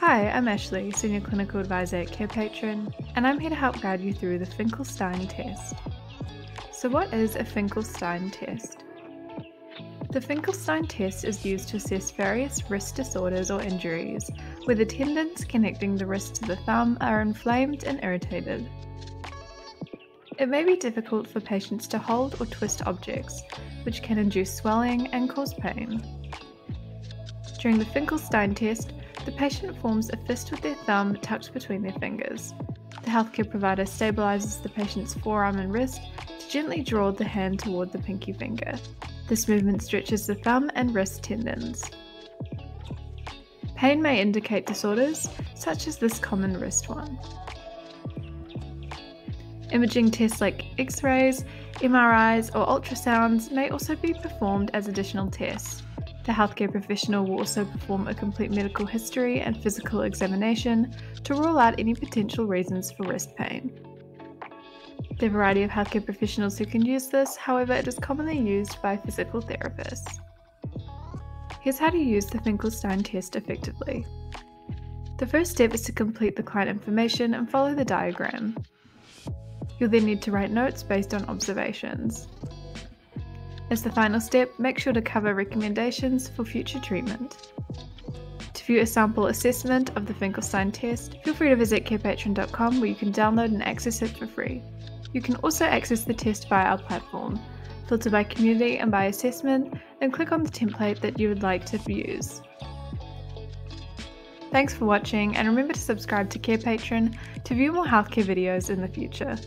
Hi, I'm Ashley, Senior Clinical Advisor at Carepatron, and I'm here to help guide you through the Finkelstein Test. So what is a Finkelstein Test? The Finkelstein Test is used to assess various wrist disorders or injuries where the tendons connecting the wrist to the thumb are inflamed and irritated. It may be difficult for patients to hold or twist objects, which can induce swelling and cause pain. During the Finkelstein test, the patient forms a fist with their thumb tucked between their fingers. The healthcare provider stabilizes the patient's forearm and wrist to gently draw the hand toward the pinky finger. This movement stretches the thumb and wrist tendons. Pain may indicate disorders, such as this common wrist one. Imaging tests like X-rays, MRIs, or ultrasounds may also be performed as additional tests. The healthcare professional will also perform a complete medical history and physical examination to rule out any potential reasons for wrist pain. There are a variety of healthcare professionals who can use this, however, it is commonly used by physical therapists. Here's how to use the Finkelstein test effectively. The first step is to complete the client information and follow the diagram. You'll then need to write notes based on observations. As the final step, make sure to cover recommendations for future treatment. To view a sample assessment of the Finkelstein test, feel free to visit carepatron.com where you can download and access it for free. You can also access the test via our platform, filter by community and by assessment, and click on the template that you would like to use. Thanks for watching, and remember to subscribe to Carepatron to view more healthcare videos in the future.